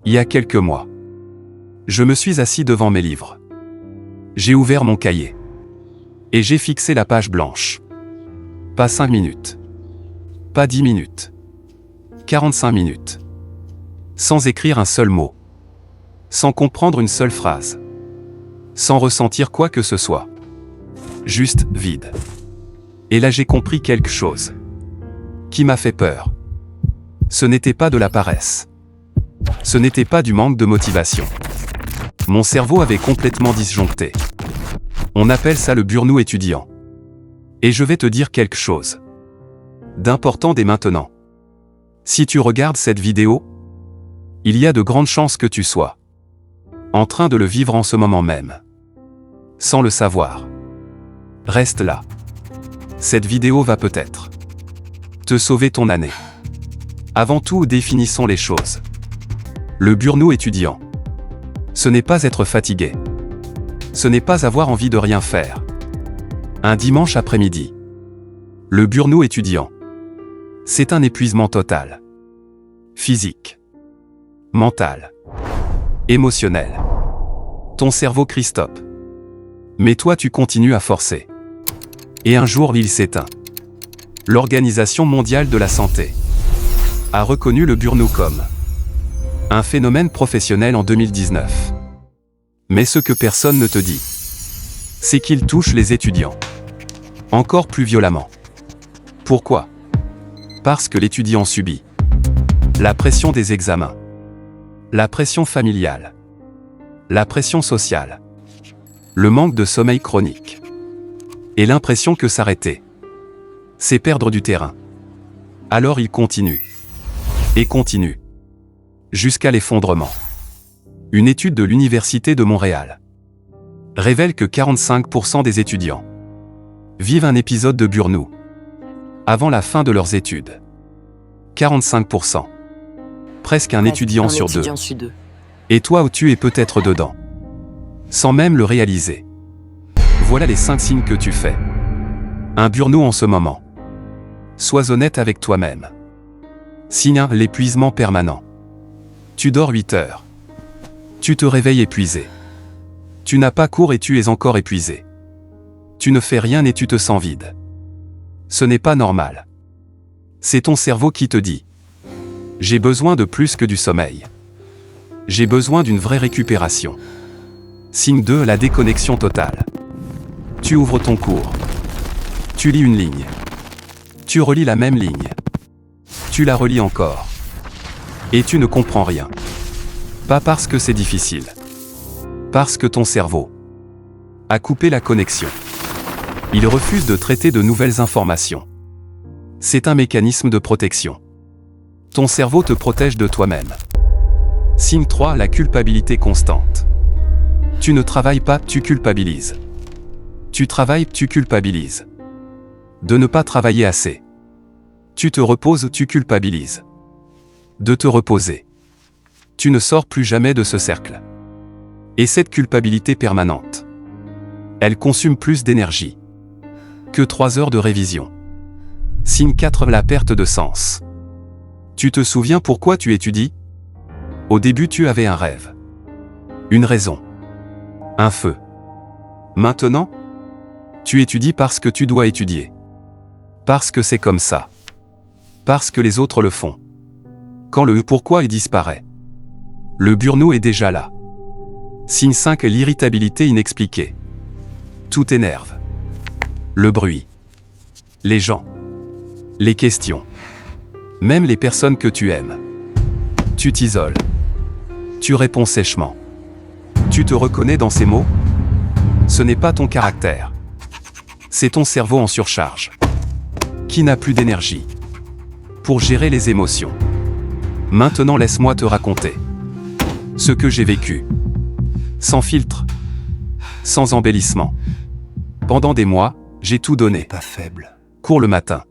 Il y a quelques mois, je me suis assis devant mes livres. J'ai ouvert mon cahier. Et j'ai fixé la page blanche. Pas 5 minutes. Pas 10 minutes. 45 minutes. Sans écrire un seul mot. Sans comprendre une seule phrase. Sans ressentir quoi que ce soit. Juste vide. Et là j'ai compris quelque chose. Qui m'a fait peur. Ce n'était pas de la paresse. Ce n'était pas du manque de motivation. Mon cerveau avait complètement disjoncté. On appelle ça le burn-out étudiant. Et je vais te dire quelque chose d'important dès maintenant. Si tu regardes cette vidéo, il y a de grandes chances que tu sois en train de le vivre en ce moment même. Sans le savoir. Reste là. Cette vidéo va peut-être te sauver ton année. Avant tout, définissons les choses. Le burn-out étudiant. Ce n'est pas être fatigué. Ce n'est pas avoir envie de rien faire. Un dimanche après-midi. Le burn-out étudiant. C'est un épuisement total. Physique. Mental. Émotionnel. Ton cerveau crie stop. Mais toi tu continues à forcer. Et un jour il s'éteint. L'Organisation mondiale de la santé a reconnu le burn-out comme un phénomène professionnel en 2019. Mais ce que personne ne te dit, c'est qu'il touche les étudiants encore plus violemment. Pourquoi ? Parce que l'étudiant subit la pression des examens, la pression familiale, la pression sociale, le manque de sommeil chronique, et l'impression que s'arrêter, c'est perdre du terrain. Alors il continue, et continue, jusqu'à l'effondrement. Une étude de l'Université de Montréal révèle que 45% des étudiants vivent un épisode de burn-out avant la fin de leurs études. 45%. Presque un étudiant sur deux. Et toi tu es peut-être dedans. Sans même le réaliser. Voilà les 5 signes que tu fais un burn-out en ce moment. Sois honnête avec toi-même. Signe 1, l'épuisement permanent. Tu dors 8 heures. Tu te réveilles épuisé. Tu n'as pas cours et tu es encore épuisé. Tu ne fais rien et tu te sens vide. Ce n'est pas normal. C'est ton cerveau qui te dit « J'ai besoin de plus que du sommeil. J'ai besoin d'une vraie récupération. » Signe 2, la déconnexion totale. Tu ouvres ton cours. Tu lis une ligne. Tu relis la même ligne. Tu la relis encore. Et tu ne comprends rien. Pas parce que c'est difficile. Parce que ton cerveau a coupé la connexion. Il refuse de traiter de nouvelles informations. C'est un mécanisme de protection. Ton cerveau te protège de toi-même. Signe 3, la culpabilité constante. Tu ne travailles pas, tu culpabilises. Tu travailles, tu culpabilises. De ne pas travailler assez. Tu te reposes, tu culpabilises. De te reposer. Tu ne sors plus jamais de ce cercle. Et cette culpabilité permanente, elle consomme plus d'énergie que 3 heures de révision. Signe 4, la perte de sens. Tu te souviens pourquoi tu étudies ? Au début tu avais un rêve. Une raison. Un feu. Maintenant, tu étudies parce que tu dois étudier. Parce que c'est comme ça. Parce que les autres le font. Quand le pourquoi il disparaît, le burn-out est déjà là. Signe 5, l'irritabilité inexpliquée. Tout énerve. Le bruit. Les gens. Les questions. Même les personnes que tu aimes. Tu t'isoles. Tu réponds sèchement. Tu te reconnais dans ces mots ? Ce n'est pas ton caractère. C'est ton cerveau en surcharge. Qui n'a plus d'énergie pour gérer les émotions. Maintenant laisse-moi te raconter ce que j'ai vécu. Sans filtre. Sans embellissement. Pendant des mois, j'ai tout donné. Pas faible. Cours le matin.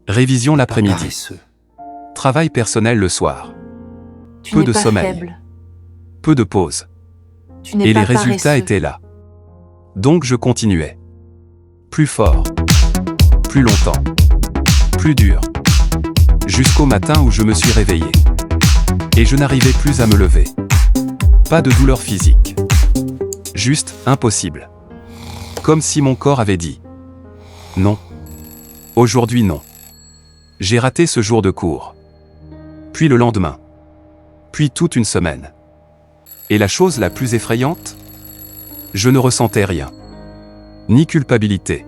Révision l'après-midi. Paresseux. Travail personnel le soir. Tu Peu n'es de pas sommeil. faible. Peu de pause. Tu n'es Et pas les résultats paresseux. étaient là. Donc je continuais. Plus fort. Plus longtemps. Plus dur. Jusqu'au matin où je me suis réveillé. Et je n'arrivais plus à me lever. Pas de douleur physique. Juste impossible. Comme si mon corps avait dit « Non. Aujourd'hui non. » J'ai raté ce jour de cours. Puis le lendemain. Puis toute une semaine. Et la chose la plus effrayante ? Je ne ressentais rien. Ni culpabilité.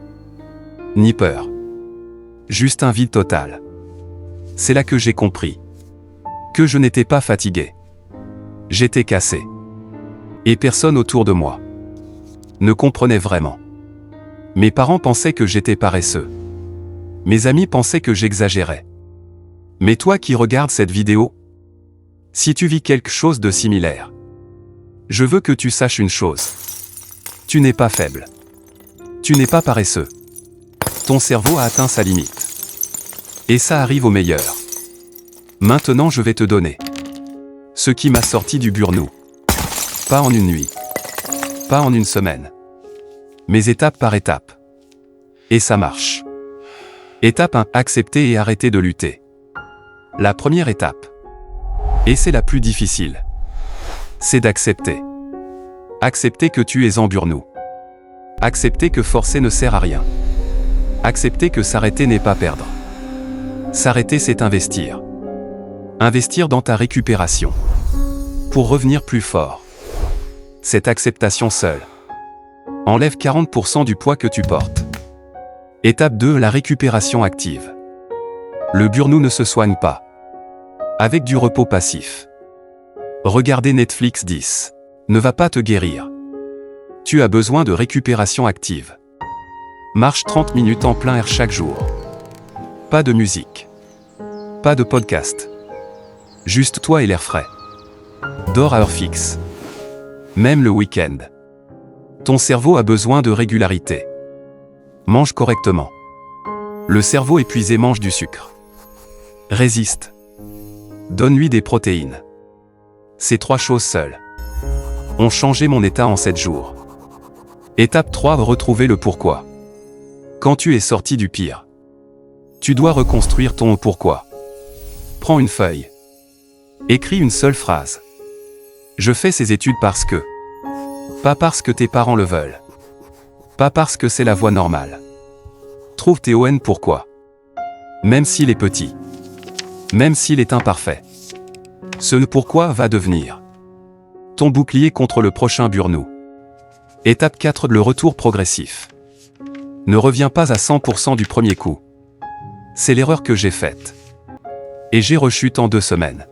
Ni peur. Juste un vide total. C'est là que j'ai compris. Que je n'étais pas fatigué. J'étais cassé. Et personne autour de moi ne comprenait vraiment. Mes parents pensaient que j'étais paresseux. Mes amis pensaient que j'exagérais. Mais toi qui regardes cette vidéo, si tu vis quelque chose de similaire, je veux que tu saches une chose. Tu n'es pas faible. Tu n'es pas paresseux. Ton cerveau a atteint sa limite. Et ça arrive au meilleur. Maintenant je vais te donner ce qui m'a sorti du burn-out. Pas en une nuit. Pas en une semaine. Mais étape par étape. Et ça marche. Étape 1. Accepter et arrêter de lutter. La première étape. Et c'est la plus difficile. C'est d'accepter. Accepter que tu es en burn-out. Accepter que forcer ne sert à rien. Accepter que s'arrêter n'est pas perdre. S'arrêter, c'est investir. Investir dans ta récupération. Pour revenir plus fort. Cette acceptation seule enlève 40% du poids que tu portes. Étape 2. La récupération active. Le burn-out ne se soigne pas avec du repos passif. Regarder Netflix 10 ne va pas te guérir. Tu as besoin de récupération active. Marche 30 minutes en plein air chaque jour. Pas de musique. Pas de podcast. Juste toi et l'air frais. Dors à heure fixe. Même le week-end. Ton cerveau a besoin de régularité. Mange correctement. Le cerveau épuisé mange du sucre. Résiste. Donne-lui des protéines. Ces 3 choses seules ont changé mon état en 7 jours. Étape 3. Retrouver le pourquoi. Quand tu es sorti du pire, tu dois reconstruire ton pourquoi. Prends une feuille. Écris une seule phrase. Je fais ces études parce que. Pas parce que tes parents le veulent. Pas parce que c'est la voie normale. Trouve tes ON pourquoi. Même s'il est petit. Même s'il est imparfait. Ce pourquoi va devenir ton bouclier contre le prochain burn-out. Étape 4. Le retour progressif. Ne reviens pas à 100% du premier coup. C'est l'erreur que j'ai faite. Et j'ai rechute en 2 semaines.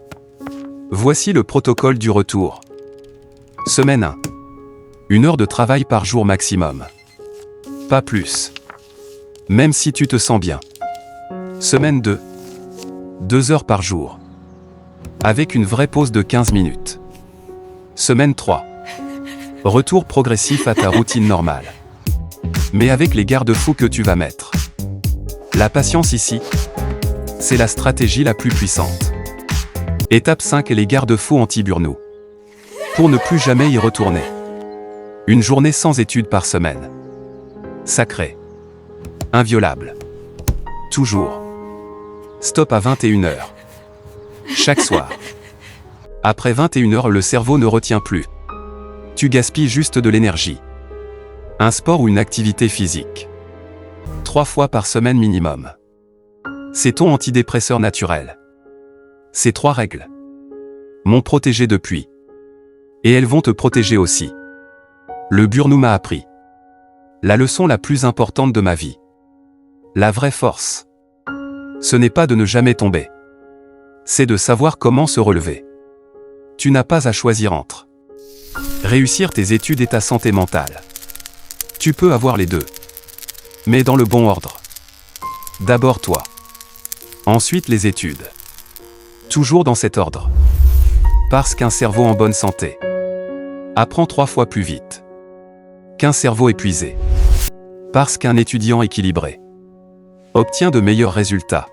Voici le protocole du retour. Semaine 1. 1 heure de travail par jour maximum. Pas plus. Même si tu te sens bien. Semaine 2. 2 heures par jour. Avec une vraie pause de 15 minutes. Semaine 3. Retour progressif à ta routine normale. Mais avec les garde-fous que tu vas mettre. La patience ici, c'est la stratégie la plus puissante. Étape 5. Les garde-fous anti-burn-out. Pour ne plus jamais y retourner. Une journée sans études par semaine. Sacré. Inviolable. Toujours. Stop à 21h. Chaque soir. Après 21h, le cerveau ne retient plus. Tu gaspilles juste de l'énergie. Un sport ou une activité physique. 3 fois par semaine minimum. C'est ton antidépresseur naturel. Ces 3 règles m'ont protégé depuis. Et elles vont te protéger aussi. Le burn-out m'a appris la leçon la plus importante de ma vie. La vraie force, ce n'est pas de ne jamais tomber. C'est de savoir comment se relever. Tu n'as pas à choisir entre réussir tes études et ta santé mentale. Tu peux avoir les deux. Mais dans le bon ordre. D'abord toi. Ensuite les études. Toujours dans cet ordre. Parce qu'un cerveau en bonne santé apprend 3 fois plus vite qu'un cerveau épuisé. Parce qu'un étudiant équilibré obtient de meilleurs résultats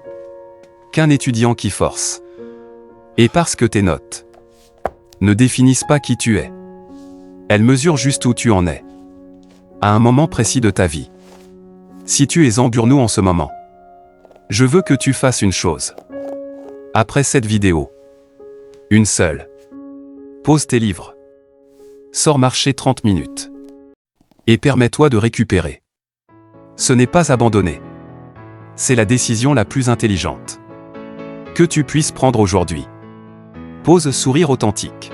qu'un étudiant qui force. Et parce que tes notes ne définissent pas qui tu es. Elles mesurent juste où tu en es. À un moment précis de ta vie. Si tu es en burn-out en ce moment, je veux que tu fasses une chose. Après cette vidéo, Une seule. Pose tes livres. Sors marcher 30 minutes. Et permets-toi de récupérer. Ce n'est pas abandonner. C'est la décision la plus intelligente que tu puisses prendre aujourd'hui. Pose sourire authentique.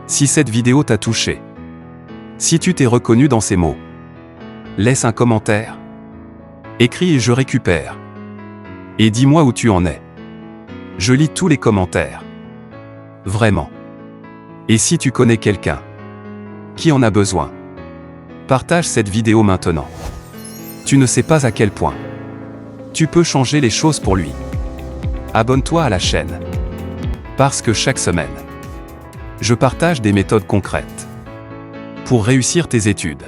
Si cette vidéo t'a touché, si tu t'es reconnu dans ces mots, laisse un commentaire. Écris et je récupère. Et dis-moi où tu en es. Je lis tous les commentaires. Vraiment. Et si tu connais quelqu'un qui en a besoin, partage cette vidéo maintenant. Tu ne sais pas à quel point tu peux changer les choses pour lui. Abonne-toi à la chaîne. Parce que chaque semaine, je partage des méthodes concrètes pour réussir tes études.